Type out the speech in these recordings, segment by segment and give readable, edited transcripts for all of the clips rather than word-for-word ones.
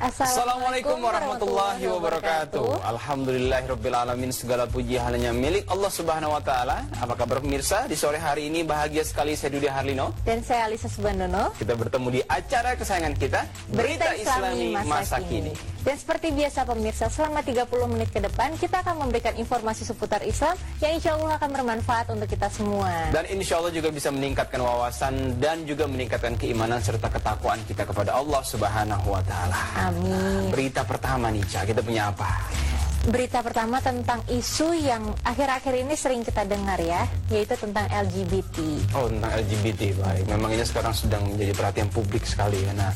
Assalamualaikum warahmatullahi wabarakatuh. Alhamdulillahirabbil alamin, segala puji hanya milik Allah Subhanahu wa taala. Apa kabar pemirsa? Di sore hari ini bahagia sekali saya Dude Harlino dan saya Alisa Subandono. Kita bertemu di acara kesayangan kita, Berita Islami Masa Kini. Dan seperti biasa pemirsa, selama 30 menit ke depan kita akan memberikan informasi seputar Islam yang insya Allah akan bermanfaat untuk kita semua. Dan insya Allah juga bisa meningkatkan wawasan dan juga meningkatkan keimanan serta ketakwaan kita kepada Allah Subhanahu wa taala. Amin. Berita pertama nih, Ca, kita punya apa? Berita pertama tentang isu yang akhir-akhir ini sering kita dengar ya, yaitu tentang LGBT. Oh, tentang LGBT, baik. Memang ini sekarang sedang menjadi perhatian publik sekali ya. Nah,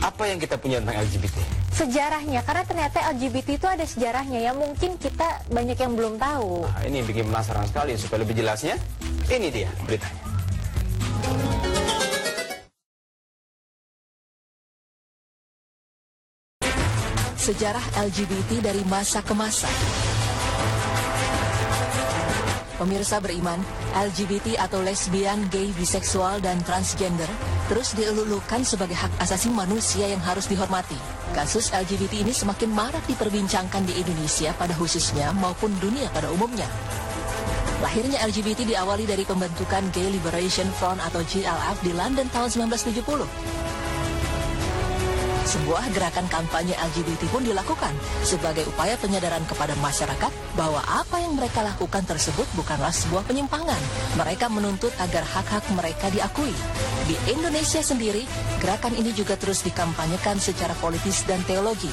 apa yang kita punya tentang LGBT? Sejarahnya, karena ternyata LGBT itu ada sejarahnya yang mungkin kita banyak yang belum tahu. Nah, ini bikin penasaran sekali. Supaya lebih jelasnya, ini dia beritanya. Sejarah LGBT dari masa ke masa. Pemirsa beriman, LGBT atau lesbian, gay, biseksual, dan transgender terus dielulukan sebagai hak asasi manusia yang harus dihormati. Kasus LGBT ini semakin marak diperbincangkan di Indonesia pada khususnya maupun dunia pada umumnya. Lahirnya LGBT diawali dari pembentukan Gay Liberation Front atau GLF di London tahun 1970. Sebuah gerakan kampanye LGBT pun dilakukan sebagai upaya penyadaran kepada masyarakat bahwa apa yang mereka lakukan tersebut bukanlah sebuah penyimpangan. Mereka menuntut agar hak-hak mereka diakui. Di Indonesia sendiri, gerakan ini juga terus dikampanyekan secara politis dan teologi.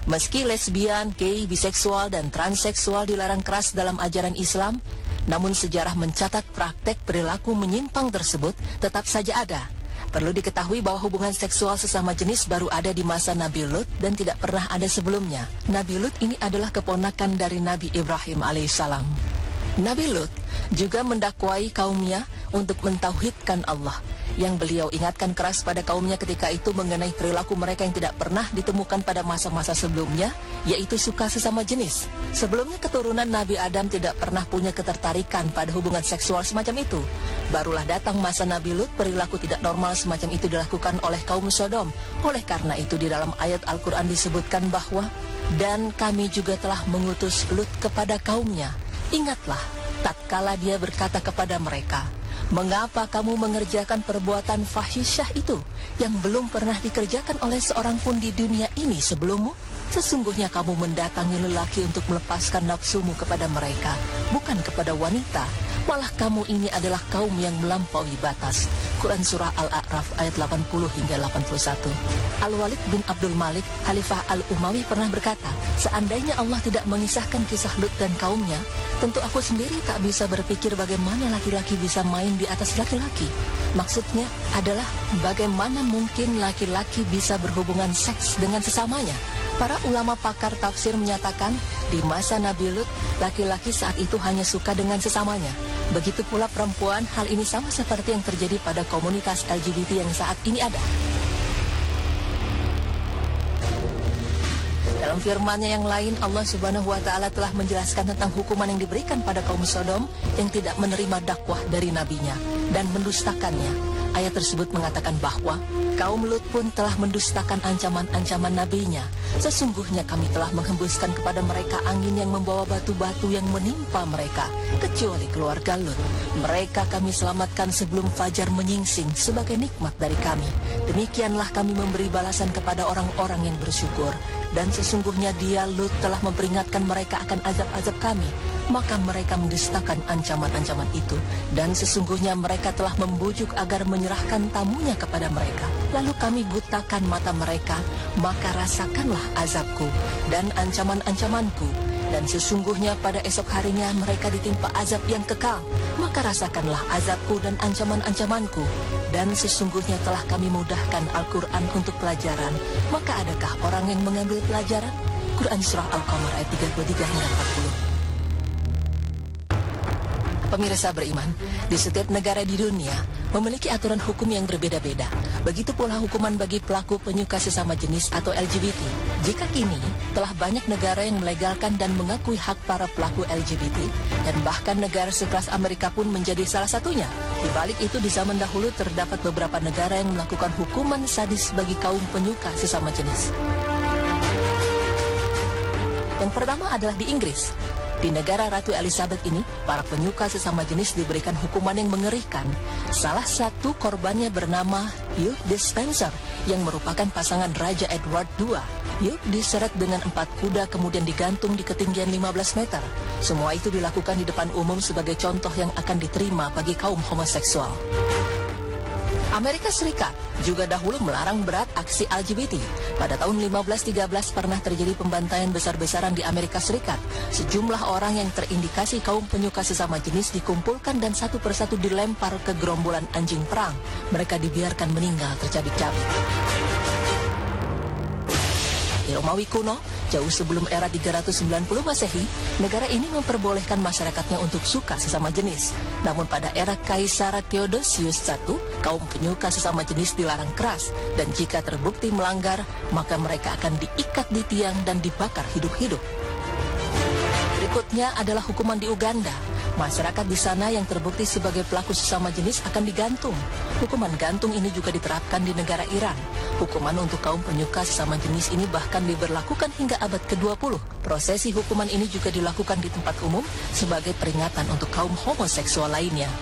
Meski lesbian, gay, biseksual, dan transseksual dilarang keras dalam ajaran Islam, namun sejarah mencatat praktek perilaku menyimpang tersebut tetap saja ada. Perlu diketahui bahwa hubungan seksual sesama jenis baru ada di masa Nabi Lut dan tidak pernah ada sebelumnya. Nabi Lut ini adalah keponakan dari Nabi Ibrahim alaihissalam. Nabi Lut juga mendakwai kaumnya untuk mentauhidkan Allah, yang beliau ingatkan keras pada kaumnya ketika itu mengenai perilaku mereka yang tidak pernah ditemukan pada masa-masa sebelumnya, yaitu suka sesama jenis. Sebelumnya keturunan Nabi Adam tidak pernah punya ketertarikan pada hubungan seksual semacam itu. Barulah datang masa Nabi Lut, perilaku tidak normal semacam itu dilakukan oleh kaum Sodom. Oleh karena itu di dalam ayat Al-Quran disebutkan bahwa, dan kami juga telah mengutus Lut kepada kaumnya. Ingatlah, tatkala dia berkata kepada mereka, mengapa kamu mengerjakan perbuatan fahisyah itu yang belum pernah dikerjakan oleh seorang pun di dunia ini sebelummu? Sesungguhnya kamu mendatangi lelaki untuk melepaskan nafsumu kepada mereka, bukan kepada wanita. Malah kamu ini adalah kaum yang melampaui batas. Quran Surah Al-A'raf ayat 80 hingga 81. Al-Walid bin Abdul Malik, Khalifah Al-Umawi pernah berkata, seandainya Allah tidak mengisahkan kisah Lut dan kaumnya, tentu aku sendiri tak bisa berpikir bagaimana laki-laki bisa main di atas laki-laki. Maksudnya adalah bagaimana mungkin laki-laki bisa berhubungan seks dengan sesamanya. Para ulama pakar tafsir menyatakan, di masa Nabi Lut, laki-laki saat itu hanya suka dengan sesamanya. Begitu pula perempuan, hal ini sama seperti yang terjadi pada komunitas LGBT yang saat ini ada. Dalam firman-Nya yang lain, Allah Subhanahu wa taala telah menjelaskan tentang hukuman yang diberikan pada kaum Sodom yang tidak menerima dakwah dari nabinya dan mendustakannya. Ayat tersebut mengatakan bahwa kaum Lut pun telah mendustakan ancaman-ancaman nabinya. Sesungguhnya kami telah menghembuskan kepada mereka angin yang membawa batu-batu yang menimpa mereka, kecuali keluarga Lut. Mereka kami selamatkan sebelum fajar menyingsing sebagai nikmat dari kami. Demikianlah kami memberi balasan kepada orang-orang yang bersyukur. Dan sesungguhnya dia, Lut, telah memperingatkan mereka akan azab-azab kami. Maka mereka mendustakan ancaman-ancaman itu. Dan sesungguhnya mereka telah membujuk agar menyerahkan tamunya kepada mereka. Lalu kami butakan mata mereka, maka rasakanlah azabku dan ancaman-ancamanku. Dan sesungguhnya pada esok harinya mereka ditimpa azab yang kekal, maka rasakanlah azabku dan ancaman-ancamanku. Dan sesungguhnya telah kami mudahkan Al-Quran untuk pelajaran, maka adakah orang yang mengambil pelajaran? Quran Surah Al-Qamar ayat 33 hingga 40. Pemirsa beriman, di setiap negara di dunia memiliki aturan hukum yang berbeda-beda. Begitu pula hukuman bagi pelaku penyuka sesama jenis atau LGBT. Jika kini telah banyak negara yang melegalkan dan mengakui hak para pelaku LGBT, dan bahkan negara sekelas Amerika pun menjadi salah satunya. Di balik itu, di zaman dahulu terdapat beberapa negara yang melakukan hukuman sadis bagi kaum penyuka sesama jenis. Yang pertama adalah di Inggris. Di negara Ratu Elizabeth ini, para penyuka sesama jenis diberikan hukuman yang mengerikan. Salah satu korbannya bernama Hugh Despenser, yang merupakan pasangan Raja Edward II. Hugh diseret dengan 4 kuda kemudian digantung di ketinggian 15 meter. Semua itu dilakukan di depan umum sebagai contoh yang akan diterima bagi kaum homoseksual. Amerika Serikat juga dahulu melarang berat aksi LGBT. Pada tahun 1513 pernah terjadi pembantaian besar-besaran di Amerika Serikat. Sejumlah orang yang terindikasi kaum penyuka sesama jenis dikumpulkan dan satu persatu dilempar ke gerombolan anjing perang. Mereka dibiarkan meninggal tercabik-cabik. Di Romawi kuno, jauh sebelum era 390 Masehi, negara ini memperbolehkan masyarakatnya untuk suka sesama jenis. Namun pada era Kaisar Theodosius I, kaum penyuka sesama jenis dilarang keras, dan jika terbukti melanggar, maka mereka akan diikat di tiang dan dibakar hidup-hidup. Berikutnya adalah hukuman di Uganda. Masyarakat di sana yang terbukti sebagai pelaku sesama jenis akan digantung. Hukuman gantung ini juga diterapkan di negara Iran. Hukuman untuk kaum penyuka sesama jenis ini bahkan diberlakukan hingga abad ke-20. Prosesi hukuman ini juga dilakukan di tempat umum sebagai peringatan untuk kaum homoseksual lainnya.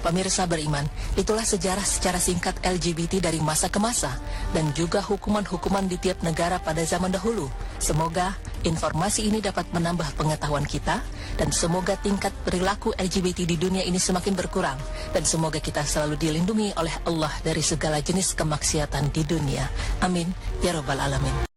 Pemirsa beriman, itulah sejarah secara singkat LGBT dari masa ke masa dan juga hukuman-hukuman di tiap negara pada zaman dahulu. Semoga informasi ini dapat menambah pengetahuan kita dan semoga tingkat perilaku LGBT di dunia ini semakin berkurang dan semoga kita selalu dilindungi oleh Allah dari segala jenis kemaksiatan di dunia. Amin ya rabbal alamin.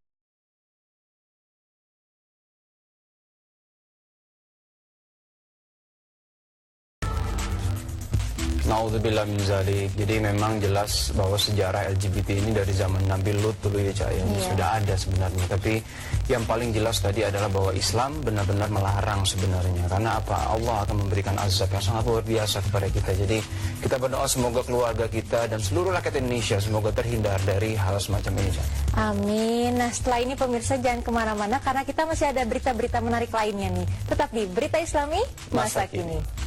Naudzubillah min zalik. Jadi memang jelas bahwa sejarah LGBT ini dari zaman Nabi Lut dulu ya Cak, sudah ada sebenarnya. Tapi yang paling jelas tadi adalah bahwa Islam benar-benar melarang sebenarnya. Karena apa? Allah akan memberikan azab yang sangat luar biasa kepada kita. Jadi kita berdoa semoga keluarga kita dan seluruh rakyat Indonesia semoga terhindar dari hal semacam ini Cak. Amin. Nah setelah ini pemirsa jangan kemana-mana karena kita masih ada berita-berita menarik lainnya nih. Tetap di Berita Islami Masa Kini.